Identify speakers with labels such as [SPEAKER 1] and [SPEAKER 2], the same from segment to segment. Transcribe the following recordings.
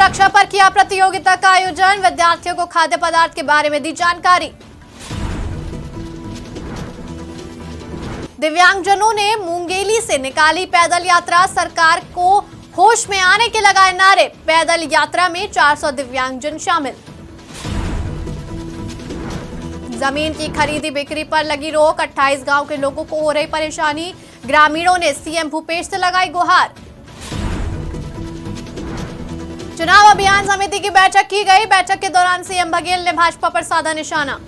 [SPEAKER 1] सुरक्षा पर किया प्रतियोगिता का आयोजन, विद्यार्थियों को खाद्य पदार्थ के बारे में दी जानकारी। दिव्यांगजनों ने मुंगेली से निकाली पैदल यात्रा, सरकार को होश में आने के लगाए नारे। पैदल यात्रा में 400 दिव्यांगजन शामिल। जमीन की खरीदी बिक्री पर लगी रोक, 28 गांव के लोगों को हो रही परेशानी। ग्रामीणों ने सीएम भूपेश से लगाई गुहार। चुनाव अभियान समिति की बैठक की गई, बैठक के दौरान सीएम बघेल ने भाजपा पर साधा निशाना।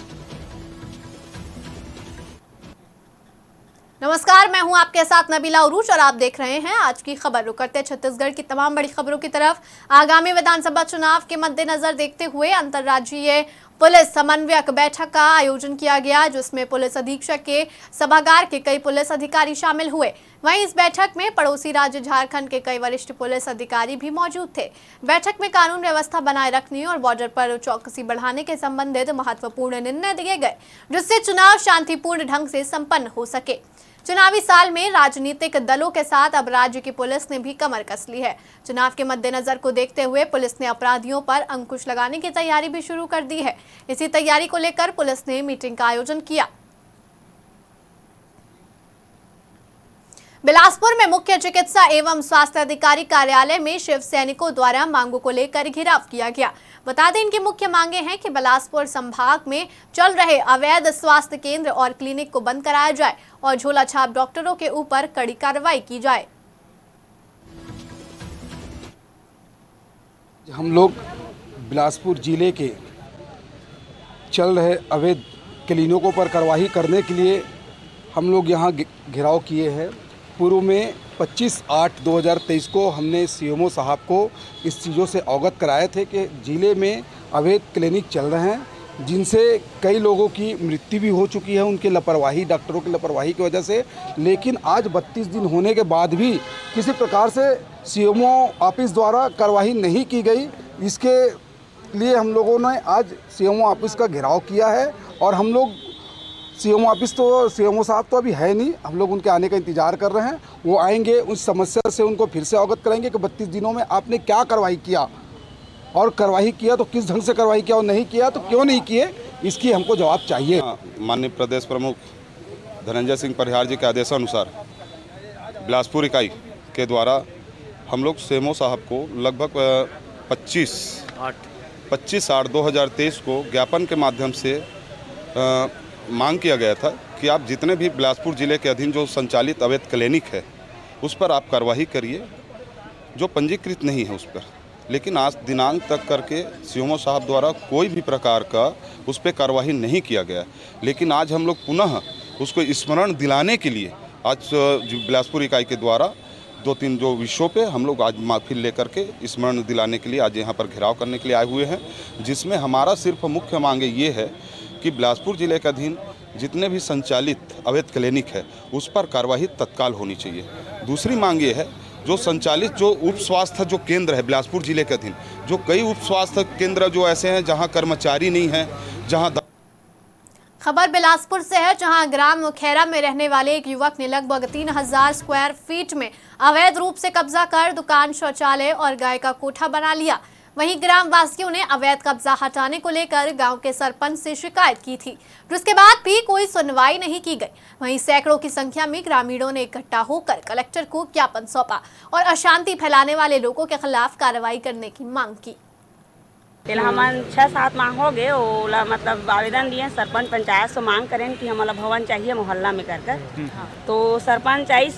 [SPEAKER 1] नमस्कार, मैं हूं आपके साथ नबीला उरूज और आप देख रहे हैं आज की खबर। रुक करते छत्तीसगढ़ की तमाम बड़ी खबरों की तरफ। आगामी विधानसभा चुनाव के मद्देनजर देखते हुए अंतर्राज्यीय पुलिस समन्वयक बैठक का आयोजन किया गया, जिसमें पुलिस अधीक्षक के सभागार के कई पुलिस अधिकारी शामिल हुए। वहीं इस बैठक में पड़ोसी राज्य झारखंड के कई वरिष्ठ पुलिस अधिकारी भी मौजूद थे। बैठक में कानून व्यवस्था बनाए रखने और बॉर्डर पर चौकसी बढ़ाने के संबंधित महत्वपूर्ण निर्णय दिए गए, जिससे चुनाव शांतिपूर्ण ढंग से संपन्न हो सके। चुनावी साल में राजनीतिक दलों के साथ अब राज्य की पुलिस ने भी कमर कस ली है। चुनाव के मद्देनजर को देखते हुए पुलिस ने अपराधियों पर अंकुश लगाने की तैयारी भी शुरू कर दी है। इसी तैयारी को लेकर पुलिस ने मीटिंग का आयोजन किया। बिलासपुर में मुख्य चिकित्सा एवं स्वास्थ्य अधिकारी कार्यालय में शिव सैनिकों द्वारा मांगों को लेकर घेराव किया गया। बता दें, इनकी मुख्य मांगे हैं कि बिलासपुर संभाग में चल रहे अवैध स्वास्थ्य केंद्र और क्लिनिक को बंद कराया जाए और झोला छाप डॉक्टरों के ऊपर कड़ी कार्रवाई की जाए।
[SPEAKER 2] हम लोग बिलासपुर जिले के चल रहे अवैध क्लिनिकों पर कार्रवाई करने के लिए हम लोग यहाँ घेराव किए हैं। पूर्व में 25/8/2023 को हमने सीएमओ साहब को इस चीज़ों से अवगत कराए थे कि ज़िले में अवैध क्लिनिक चल रहे हैं, जिनसे कई लोगों की मृत्यु भी हो चुकी है उनके लापरवाही, डॉक्टरों की लापरवाही की वजह से। लेकिन आज 32 दिन होने के बाद भी किसी प्रकार से सीएमओ ऑफिस द्वारा कार्रवाई नहीं की गई। इसके लिए हम लोगों ने आज सीएमओ ऑफिस का घेराव किया है और हम लोग सीएमओ साहब तो अभी है नहीं, हम लोग उनके आने का इंतज़ार कर रहे हैं। वो आएंगे, उस समस्या से उनको फिर से अवगत कराएंगे कि 32 दिनों में आपने क्या कार्रवाई किया और कार्रवाई किया तो किस ढंग से कार्रवाई किया और नहीं किया तो क्यों नहीं किए, इसकी हमको जवाब चाहिए।
[SPEAKER 3] माननीय प्रदेश प्रमुख धनंजय सिंह परिहार जी के आदेशानुसार बिलासपुर इकाई के द्वारा हम लोग सीएमओ साहब को लगभग 25/8/2023 को ज्ञापन के माध्यम से मांग किया गया था कि आप जितने भी बिलासपुर ज़िले के अधीन जो संचालित अवैध क्लिनिक है उस पर आप कार्रवाई करिए, जो पंजीकृत नहीं है उस पर। लेकिन आज दिनांक तक करके सीएमओ साहब द्वारा कोई भी प्रकार का उस पर कार्रवाई नहीं किया गया। लेकिन आज हम लोग पुनः उसको स्मरण दिलाने के लिए आज बिलासपुर इकाई के द्वारा 2-3 जो विषयों पे हम लोग आज महफिल लेकर के स्मरण दिलाने के लिए आज यहाँ पर घेराव करने के लिए आए हुए हैं, जिसमें हमारा सिर्फ मुख्य मांगे ये है कि बिलासपुर जिले के अधीन जितने भी संचालित अवैध क्लिनिक है उस पर कार्रवाई तत्काल होनी चाहिए। दूसरी मांग ये है, जो संचालित जो उप स्वास्थ्य जो केंद्र है बिलासपुर जिले के अधीन, जो कई उप स्वास्थ्य केंद्र जो ऐसे हैं जहां कर्मचारी नहीं हैं, जहां
[SPEAKER 1] खबर बिलासपुर से है, जहां ग्राम मुखेरा में रहने वाले एक युवक ने लगभग 3000 स्क्वायर फीट में अवैध रूप से कब्जा कर दुकान, शौचालय और गाय का कोठा बना लिया। वहीं ग्राम वासियों ने अवैध कब्जा हटाने को लेकर गांव के सरपंच से शिकायत की थी, जिसके बाद भी कोई सुनवाई नहीं की गई। वहीं सैकड़ों की संख्या में ग्रामीणों ने इकट्ठा होकर कलेक्टर को ज्ञापन सौंपा और अशांति फैलाने वाले लोगों के खिलाफ कार्रवाई करने की मांग की।
[SPEAKER 4] हम 6-7 माह हो गए ओला मतलब आवेदन दिए सरपंच पंचायत से मांग करें कि हमारा भवन चाहिए मोहल्ला में कर तो सरपंच आई,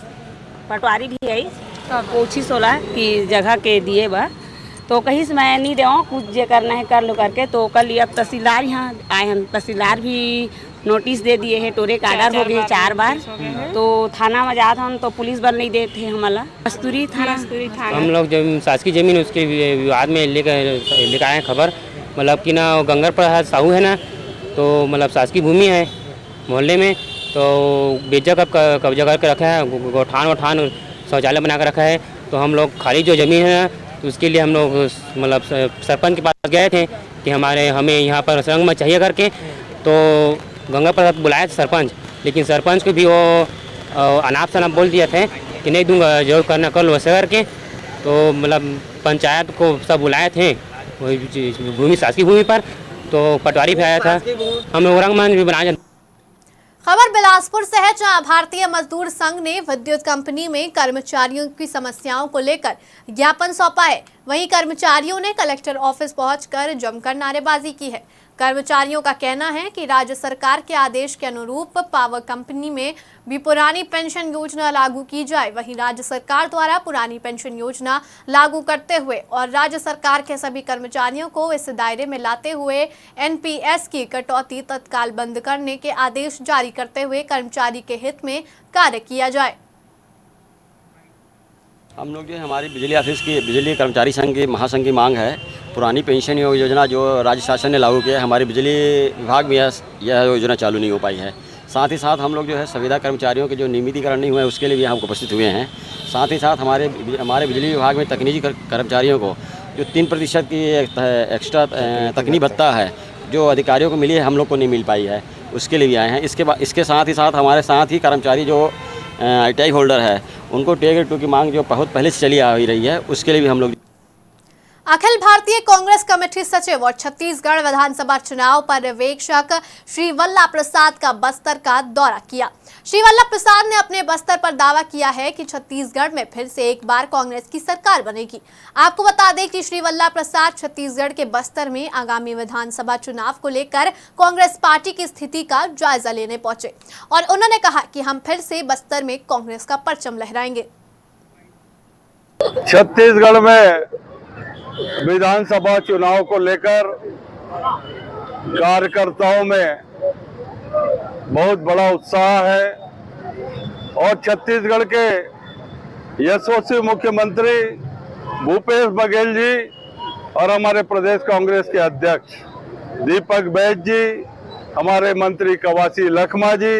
[SPEAKER 4] पटवारी भी आई, कोशिश होला कि जगह के दिए बा तो कहीं से मैं नहीं देवा, कुछ जो करना है कर लो करके। तो कल अब तहसीलदार यहाँ आए हैं, तहसीलदार भी नोटिस दे दिए हैं, टोरे का आर्डर हो गए 4 बार। तो थाना में जाता हम तो पुलिस बल नहीं देते हमारा कस्तूरी थाना।
[SPEAKER 5] हम लोग जब शासकीय जमीन उसके विवाद में लेकर आए खबर, मतलब कि ना गंगर प्रसाद साहू है ना, तो मतलब शासकीय भूमि है मोहल्ले में, तो बेचा कब्जा करके रखा है, गोठान वठान शौचालय बना कर रखा है। तो हम लोग खाली जो ज़मीन है ना, तो उसके लिए हम लोग मतलब सरपंच के पास गए थे कि हमें यहाँ पर संग में चाहिए करके। तो गंगा प्रसाद बुलाया था सरपंच, लेकिन सरपंच को भी वो अनाप शनाप बोल दिया था कि नहीं दूंगा, जरूर करना कर लो वैसे करके। तो मतलब पंचायत को सब बुलाए थे भूमि शासकीय भूमि पर, तो पटवारी भी आया था, हम औरंगाबाद भी बनाए।
[SPEAKER 1] खबर बिलासपुर से है, जहां भारतीय मजदूर संघ ने विद्युत कंपनी में कर्मचारियों की समस्याओं को लेकर ज्ञापन सौंपा है। वहीं कर्मचारियों ने कलेक्टर ऑफिस पहुंचकर जमकर नारेबाजी की है। कर्मचारियों का कहना है कि राज्य सरकार के आदेश के अनुरूप पावर कंपनी में भी पुरानी पेंशन योजना लागू की जाए। वहीं राज्य सरकार द्वारा पुरानी पेंशन योजना लागू करते हुए और राज्य सरकार के सभी कर्मचारियों को इस दायरे में लाते हुए एनपीएस की कटौती तत्काल बंद करने के आदेश जारी करते हुए कर्मचारी के हित में कार्य किया जाए।
[SPEAKER 6] हम लोग जो है हमारी बिजली ऑफिस की बिजली कर्मचारी संघ की महासंघ की मांग है, पुरानी पेंशन योजना जो राज्य शासन ने लागू किया है, हमारे बिजली विभाग में यह योजना चालू नहीं हो पाई है। साथ ही साथ हम लोग जो है संविदा कर्मचारियों के जो नियमितीकरण नहीं हुए हैं उसके लिए भी हम उपस्थित हुए हैं। साथ ही साथ हमारे बिजली विभाग में तकनीकी कर्मचारियों को जो 3% की एक्स्ट्रा तकनीकी भत्ता है जो अधिकारियों को मिली है, हम लोग को नहीं मिल पाई है, उसके लिए भी आए हैं। इसके साथ ही हमारे साथ ही कर्मचारी जो टैग होल्डर है उनको टैग 2 की मांग जो बहुत पहले से चली आ रही है, उसके लिए भी हम लोग।
[SPEAKER 1] अखिल भारतीय कांग्रेस कमेटी सचिव और छत्तीसगढ़ विधानसभा चुनाव पर्यवेक्षक श्री वल्लभ प्रसाद का बस्तर का दौरा किया। श्री वल्लभ प्रसाद ने अपने बस्तर पर दावा किया है कि छत्तीसगढ़ में फिर से एक बार कांग्रेस की सरकार बनेगी। आपको बता दें कि श्री वल्लभ प्रसाद छत्तीसगढ़ के बस्तर में आगामी विधानसभा चुनाव को लेकर कांग्रेस पार्टी की स्थिति का जायजा लेने पहुंचे और उन्होंने कहा कि हम फिर से बस्तर में कांग्रेस का परचम लहराएंगे।
[SPEAKER 7] छत्तीसगढ़ में विधानसभा चुनाव को लेकर कार्यकर्ताओं में बहुत बड़ा उत्साह है और छत्तीसगढ़ के यशस्वी मुख्यमंत्री भूपेश बघेल जी और हमारे प्रदेश कांग्रेस के अध्यक्ष दीपक बैज जी, हमारे मंत्री कवासी लखमा जी,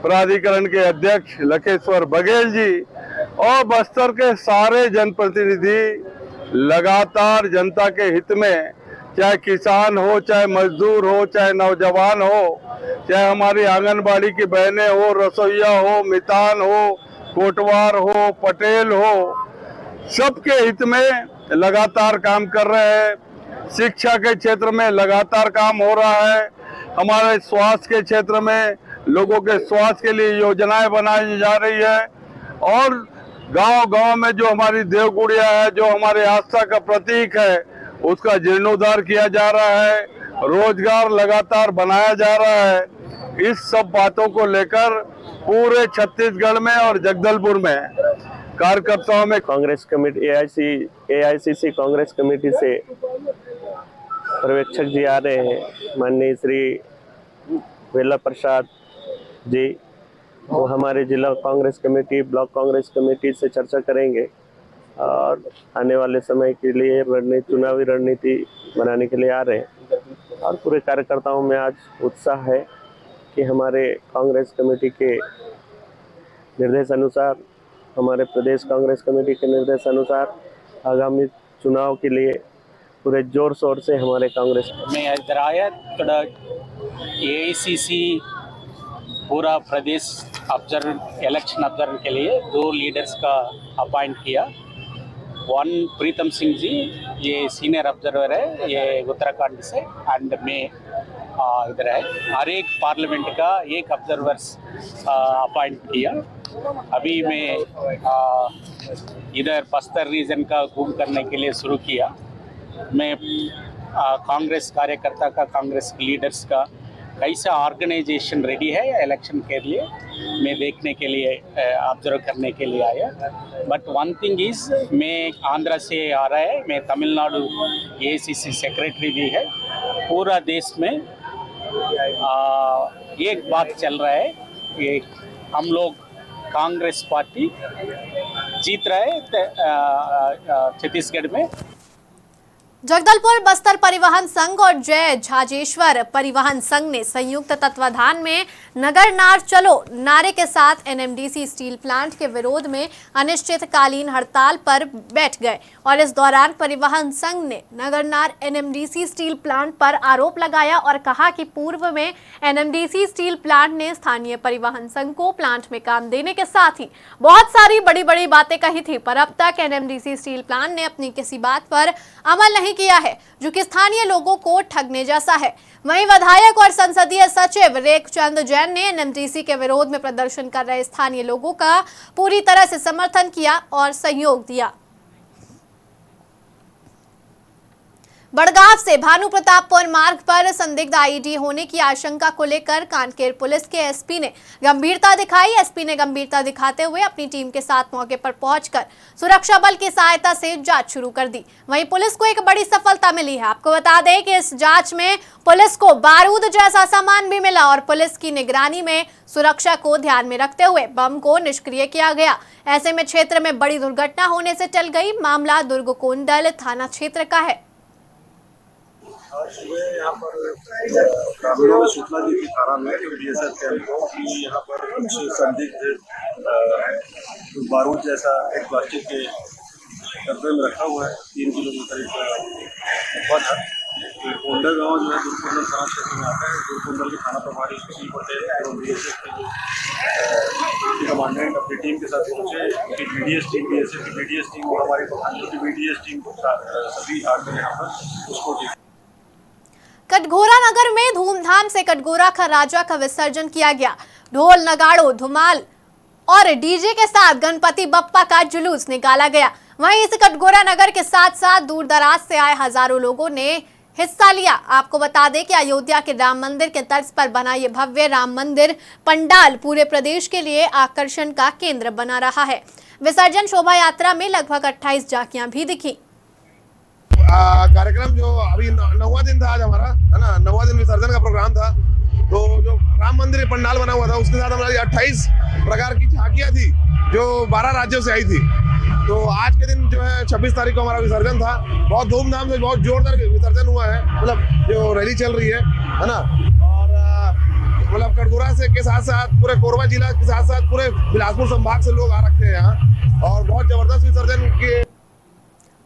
[SPEAKER 7] प्राधिकरण के अध्यक्ष लखेश्वर बघेल जी और बस्तर के सारे जनप्रतिनिधि लगातार जनता के हित में, चाहे किसान हो, चाहे मजदूर हो, चाहे नौजवान हो, चाहे हमारी आंगनबाड़ी की बहनें हो, रसोईया हो, मितान हो, कोटवार हो, पटेल हो, सबके हित में लगातार काम कर रहे हैं। शिक्षा के क्षेत्र में लगातार काम हो रहा है। हमारे स्वास्थ्य के क्षेत्र में लोगों के स्वास्थ्य के लिए योजनाएं बनाई जा रही है और गांव-गांव में जो हमारी देवगुड़िया है, जो हमारे आस्था का प्रतीक है, उसका जीर्णोद्धार किया जा रहा है, रोजगार लगातार बनाया जा रहा है। इस सब बातों को लेकर पूरे छत्तीसगढ़ में और जगदलपुर में कार्यकर्ताओं में
[SPEAKER 8] Congress committee AICC Congress committee से पर्यवेक्षक जी आ रहे हैं, माननीय श्री वल्लभ प्रसाद जी, वो हमारे जिला Congress committee, block Congress committee से चर्चा करेंगे और आने वाले समय के लिए चुनावी रणनीति बनाने के लिए आ रहे हैं। और पूरे कार्यकर्ताओं में आज उत्साह है कि हमारे कांग्रेस कमेटी के निर्देश अनुसार, हमारे प्रदेश कांग्रेस कमेटी के निर्देश अनुसार आगामी चुनाव के लिए पूरे जोर शोर से हमारे कांग्रेस
[SPEAKER 9] में इधर आया। एआईसीसी पूरा प्रदेश इलेक्शन ऑब्जर्वर के लिए 2 लीडर्स का अपॉइंट किया। वन प्रीतम सिंह जी, ये सीनियर ऑब्जर्वर है, ये उत्तराखंड से, एंड मैं इधर है। हर एक पार्लियामेंट का एक ऑब्जर्वर्स अपॉइंट किया। अभी मैं इधर बस्तर रीजन का घूम करने के लिए शुरू किया। मैं कांग्रेस कार्यकर्ता का, कांग्रेस लीडर्स का कैसा ऑर्गेनाइजेशन रेडी है इलेक्शन के लिए, मैं देखने के लिए, ऑब्जर्व करने के लिए आया। बट वन थिंग इज, मैं आंध्रा से आ रहा है, मैं तमिलनाडु एआईसीसी सेक्रेटरी भी है। पूरा देश में एक बात चल रहा है कि हम लोग कांग्रेस पार्टी जीत रहा है छत्तीसगढ़ में।
[SPEAKER 1] जगदलपुर बस्तर परिवहन संघ और जय झाजेश्वर परिवहन संघ ने संयुक्त तत्वाधान में नगर नार चलो नारे के साथ एनएमडीसी स्टील प्लांट के विरोध में अनिश्चितकालीन हड़ताल पर बैठ गए और इस दौरान परिवहन संघ ने नगर नार एनएमडीसी स्टील प्लांट पर आरोप लगाया और कहा कि पूर्व में एनएमडीसी स्टील प्लांट ने स्थानीय परिवहन संघ को प्लांट में काम देने के साथ ही बहुत सारी बड़ी बड़ी बातें कही थी, पर अब तक एनएमडीसी स्टील प्लांट ने अपनी किसी बात पर अमल नहीं किया है, जो कि स्थानीय लोगों को ठगने जैसा है। वहीं विधायक और संसदीय सचिव रेखचंद जैन ने एनएमडीसी के विरोध में प्रदर्शन कर रहे स्थानीय लोगों का पूरी तरह से समर्थन किया और सहयोग दिया। बड़गांव से भानु प्रतापपुर मार्ग पर संदिग्ध आईईडी होने की आशंका को लेकर कांकेर पुलिस के एसपी ने गंभीरता दिखाई। एसपी ने गंभीरता दिखाते हुए अपनी टीम के साथ मौके पर पहुंचकर सुरक्षा बल की सहायता से जांच शुरू कर दी। वहीं पुलिस को एक बड़ी सफलता मिली है। आपको बता दें कि इस जांच में पुलिस को बारूद जैसा सामान भी मिला और पुलिस की निगरानी में सुरक्षा को ध्यान में रखते हुए बम को निष्क्रिय किया गया। ऐसे में क्षेत्र में बड़ी दुर्घटना होने से टल गई। मामला दुर्ग कोंडल थाना क्षेत्र का है।
[SPEAKER 10] सुबह यहाँ पर ग्रामीणों ने सूचना दी थी थाना में बीएसएफ कैंप को कि यहाँ पर कुछ संदिग्ध बारूद जैसा एक प्लास्टिक के डब्बे में रखा हुआ है। 3 किलो के करीब अफवाह था। कोंडल गाँव जो है दुर्गुंडल थाना क्षेत्र में आता है। दुर्गुंडल के थाना प्रभारी सुशील पटेल और बीएसएफ के जो कमांडेंट अपनी टीम के साथ पहुँचे। उनकी बीडीएस टीम, बीएसएफ की बीडीएस टीम और हमारी प्रधान की बीडीएस टीम सभी आकर यहाँ पर उसको
[SPEAKER 1] कटघोरा नगर में धूमधाम से कटघोरा का राजा का विसर्जन किया गया। ढोल नगाड़ों धुमाल और डीजे के साथ गणपति बप्पा का जुलूस निकाला गया। वहीं इस कटघोरा नगर के साथ साथ दूर दराज से आए हजारों लोगों ने हिस्सा लिया। आपको बता दें कि अयोध्या के राम मंदिर के तर्ज पर बना ये भव्य राम मंदिर पंडाल पूरे प्रदेश के लिए आकर्षण का केंद्र बना रहा है। विसर्जन शोभा यात्रा में लगभग 28 झांकियां भी दिखी।
[SPEAKER 11] कार्यक्रम जो अभी 9वां दिन था आज हमारा, है ना, 9वां दिन विसर्जन का प्रोग्राम था। तो जो राम मंदिर पंडाल बना हुआ था उसके साथ हमारी 28 प्रकार की झांकियां थी जो 12 राज्यों से आई थी। तो आज के दिन जो है 26 तारीख को हमारा विसर्जन था। बहुत धूमधाम से, बहुत जोरदार विसर्जन हुआ है। मतलब जो रैली चल रही है ना, और मतलब कटघोरा से के साथ साथ पूरे कोरबा जिला के साथ साथ पूरे बिलासपुर संभाग से लोग आ रखते हैं यहाँ और बहुत जबरदस्त विसर्जन के।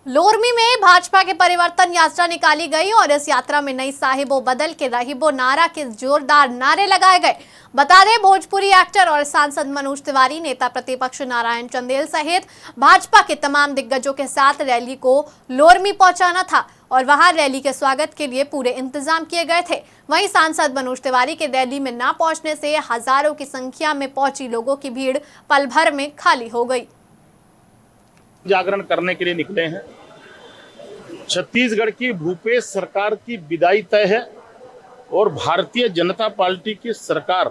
[SPEAKER 1] लोरमी में भाजपा के परिवर्तन यात्रा निकाली गई और इस यात्रा में नई साहिबो बदल के रहीबो नारा के जोरदार नारे लगाए गए। बता दें, भोजपुरी एक्टर और सांसद मनोज तिवारी, नेता प्रतिपक्ष नारायण चंदेल सहित भाजपा के तमाम दिग्गजों के साथ रैली को लोरमी पहुंचाना था और वहां रैली के स्वागत के लिए पूरे इंतजाम किए गए थे। वहीं सांसद मनोज तिवारी के रैली में न पहुंचने से हजारों की संख्या में पहुंची लोगों की भीड़ पल भर में खाली हो गई।
[SPEAKER 9] जागरण करने के लिए निकले हैं। छत्तीसगढ़ की भूपेश सरकार की विदाई तय है और भारतीय जनता पार्टी की सरकार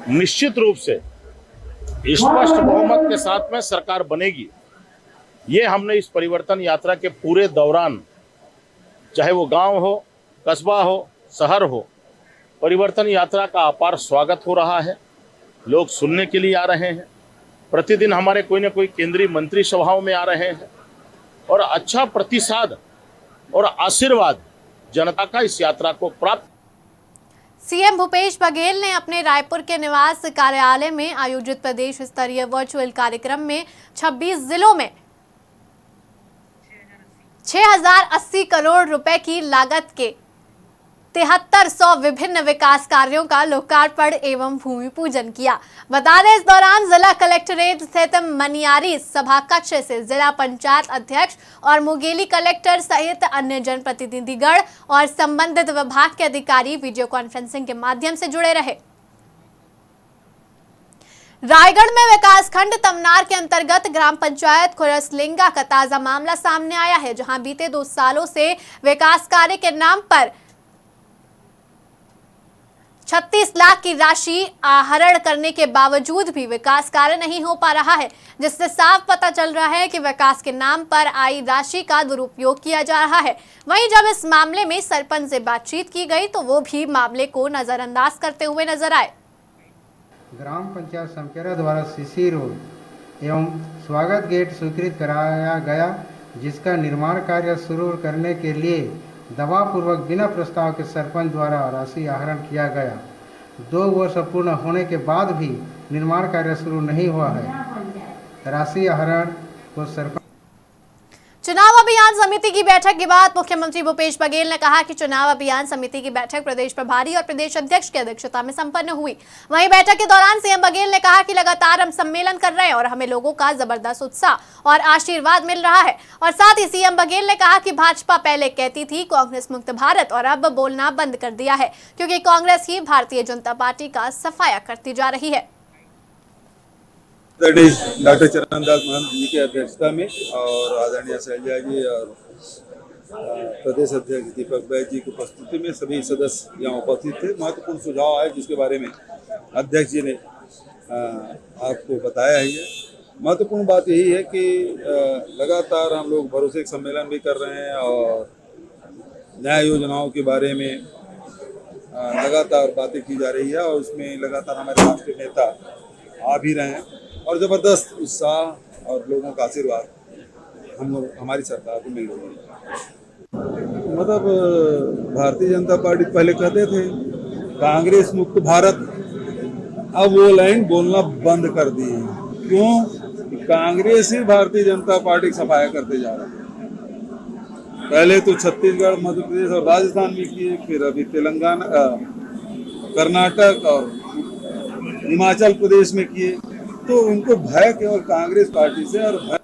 [SPEAKER 9] निश्चित रूप से स्पष्ट बहुमत के साथ में सरकार बनेगी। ये हमने इस परिवर्तन यात्रा के पूरे दौरान, चाहे वो गांव हो, कस्बा हो, शहर हो, परिवर्तन यात्रा का अपार स्वागत हो रहा है। लोग सुनने के लिए आ रहे हैं। प्रतिदिन हमारे कोई न कोई केंद्रीय मंत्री सभाओं में आ रहे हैं और अच्छा प्रतिसाद और आशीर्वाद जनता का इस यात्रा को प्राप्त।
[SPEAKER 1] सीएम भूपेश बघेल ने अपने रायपुर के निवास कार्यालय में आयोजित प्रदेश स्तरीय वर्चुअल कार्यक्रम में 26 जिलों में 6080 करोड़ रुपए की लागत के 7300 विभिन्न विकास कार्यों का लोकार्पण एवं भूमि पूजन किया। बता दें, इस दौरान जिला कलेक्ट्रेट स्थित मनियारी सभा कक्ष से जिला पंचायत अध्यक्ष और मुंगेली कलेक्टर सहित अन्य जनप्रतिनिधिगण और संबंधित विभाग के अधिकारी वीडियो कॉन्फ्रेंसिंग के माध्यम से जुड़े रहे। रायगढ़ में विकासखंड तमनार के अंतर्गत ग्राम पंचायत खुरसलिंगा का ताजा मामला सामने आया है, जहां बीते 2 सालों से विकास कार्य के नाम पर 36 लाख की राशि आहरण करने के बावजूद भी विकास कार्य नहीं हो पा रहा है, जिससे साफ पता चल रहा है कि विकास के नाम पर आई राशि का दुरुपयोग किया जा रहा है। वहीं जब इस मामले में सरपंच से बातचीत की गई तो वो भी मामले को नजरअंदाज करते हुए नजर आए।
[SPEAKER 12] ग्राम पंचायत समकेरा द्वारा सीसी रोड एवं स्वागत गेट स्वीकृत कराया गया जिसका निर्माण कार्य शुरू करने के लिए दबावपूर्वक बिना प्रस्ताव के सरपंच द्वारा राशि आहरण किया गया। 2 वर्ष पूर्ण होने के बाद भी निर्माण कार्य शुरू नहीं हुआ है। राशि आहरण को सरपंच
[SPEAKER 1] चुनाव अभियान समिति की बैठक के बाद मुख्यमंत्री भूपेश बघेल ने कहा कि चुनाव अभियान समिति की बैठक प्रदेश प्रभारी और प्रदेश अध्यक्ष की अध्यक्षता में संपन्न हुई। वहीं बैठक के दौरान सीएम बघेल ने कहा कि लगातार हम सम्मेलन कर रहे हैं और हमें लोगों का जबरदस्त उत्साह और आशीर्वाद मिल रहा है। और साथ ही सीएम बघेल ने कहा कि भाजपा पहले कहती थी कांग्रेस मुक्त भारत और अब बोलना बंद कर दिया है, क्योंकि कांग्रेस ही भारतीय जनता पार्टी का सफाया करती जा रही है।
[SPEAKER 13] डॉक्टर चरणदास महंत जी की अध्यक्षता में और आदरणीय शैलजा जी और प्रदेश अध्यक्ष दीपक बैद जी की उपस्थिति में सभी सदस्य यहाँ उपस्थित थे। महत्वपूर्ण सुझाव आए जिसके बारे में अध्यक्ष जी ने आपको बताया ही है। महत्वपूर्ण बात यही है कि लगातार हम लोग भरोसे का सम्मेलन भी कर रहे हैं और न्याय योजनाओं के बारे में लगातार बातें की जा रही है और उसमें लगातार हमारे राष्ट्रीय नेता आ भी रहे हैं और ज़बरदस्त उत्साह और लोगों का आशीर्वाद हमारी सरकार को मिल रही है। मतलब भारतीय जनता पार्टी पहले कहते थे कांग्रेस मुक्त भारत, अब वो लाइन बोलना बंद कर दी। क्यों? कांग्रेस ही भारतीय जनता पार्टी की सफाया करते जा रहा है। पहले तो छत्तीसगढ़, मध्य प्रदेश और राजस्थान में किए, फिर अभी तेलंगाना, कर्नाटक और हिमाचल प्रदेश में किए। तो उनको भय केवल कांग्रेस पार्टी से और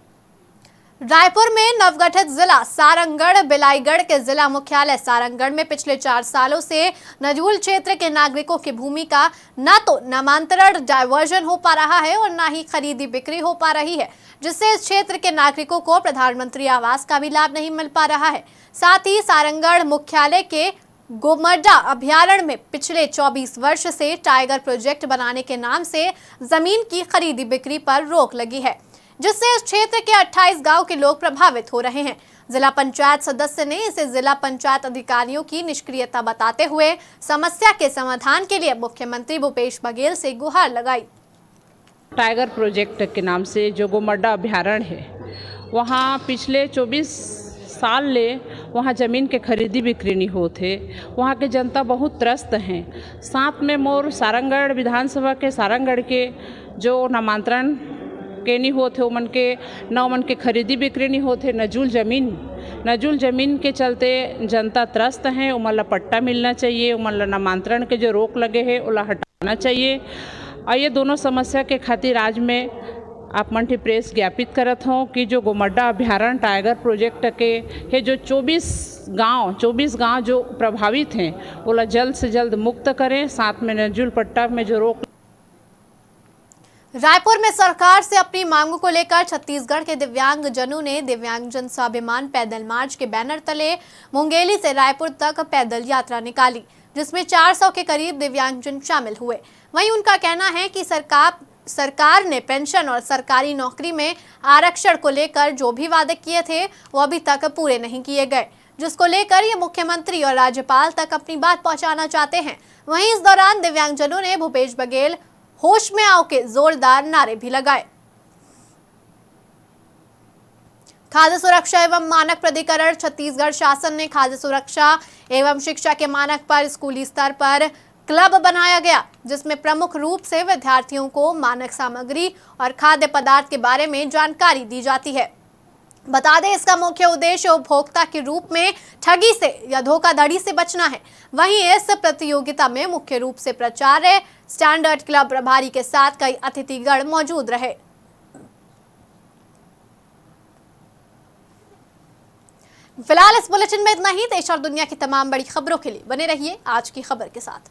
[SPEAKER 1] रायपुर में नवगठित जिला सारंगढ़ बिलाईगढ़ के जिला मुख्यालय सारंगढ़ में पिछले 4 सालों से नजूल क्षेत्र के नागरिकों की भूमि का न तो नामांतरण डायवर्जन हो पा रहा है और न ही खरीदी बिक्री हो पा रही है, जिससे इस क्षेत्र के नागरिकों को प्रधानमंत्री आवास का भी लाभ नहीं मिल पा रहा है। साथ ही सारंगढ़ मुख्यालय के गोमड्डा अभयारण्य में पिछले 24 वर्ष से टाइगर प्रोजेक्ट बनाने के नाम से जमीन की खरीदी बिक्री पर रोक लगी है, जिससे इस क्षेत्र के 28 गांव के लोग प्रभावित हो रहे हैं। जिला पंचायत सदस्य ने इसे जिला पंचायत अधिकारियों की निष्क्रियता बताते हुए समस्या के समाधान के लिए मुख्यमंत्री भूपेश बघेल से गुहार लगाई।
[SPEAKER 14] टाइगर प्रोजेक्ट के नाम से जो गोमड्डा अभयारण्य है, वहाँ पिछले 24 साल ले वहाँ ज़मीन के खरीदी बिक्री नहीं होते। वहाँ के जनता बहुत त्रस्त हैं। साथ में मोर सारंगढ़ विधानसभा के सारंगढ़ के जो नामांतरण के नहीं होते, वो मन के न मन के खरीदी बिक्री नहीं होते। नजूल ज़मीन के चलते जनता त्रस्त हैं। उमला पट्टा मिलना चाहिए, उमला नामांतरण के जो रोक लगे हैं उला हटाना चाहिए। और ये दोनों समस्या के खातिर आज में आप मंठी प्रेस ज्ञापित करत हों कि जो गोमड्डा अभयारण्य टाइगर प्रोजेक्ट के है जो 24 गांव जो प्रभावित हैं वो जल्द से जल्द मुक्त करें। साथ में नजूल पट्टा में जो रोक।
[SPEAKER 1] रायपुर में सरकार से अपनी मांगों को लेकर छत्तीसगढ़ के दिव्यांगजनों ने दिव्यांगजन स्वाभिमान पैदल मार्च के बैनर तले मुंगेली से रायपुर तक पैदल यात्रा निकाली, जिसमें 400 के करीब दिव्यांगजन शामिल हुए। वहीं उनका कहना है कि सरकार ने पेंशन और सरकारी नौकरी में आरक्षण को लेकर जो भी वादे किए थे वो अभी तक पूरे नहीं किए गए, जिसको लेकर ये मुख्यमंत्री और राज्यपाल तक अपनी बात पहुंचाना चाहते हैं। वहीं इस दौरान दिव्यांगजनों ने भूपेश बघेल होश में आओ के जोरदार नारे भी लगाए। खाद्य सुरक्षा एवं मानक प्राधिकरण छत्तीसगढ़ शासन ने खाद्य सुरक्षा एवं शिक्षा के मानक पर स्कूली स्तर पर क्लब बनाया गया, जिसमें प्रमुख रूप से विद्यार्थियों को मानक सामग्री और खाद्य पदार्थ के बारे में जानकारी दी जाती है। बता दें, इसका मुख्य उद्देश्य उपभोक्ता के रूप में ठगी से या धोखाधड़ी से बचना है। वहीं इस प्रतियोगिता में मुख्य रूप से प्राचार्य, स्टैंडर्ड क्लब प्रभारी के साथ कई अतिथिगण मौजूद रहे। फिलहाल इस बुलेटिन में इतना ही। देश और दुनिया की तमाम बड़ी खबरों के लिए बने रहिए आज की खबर के साथ।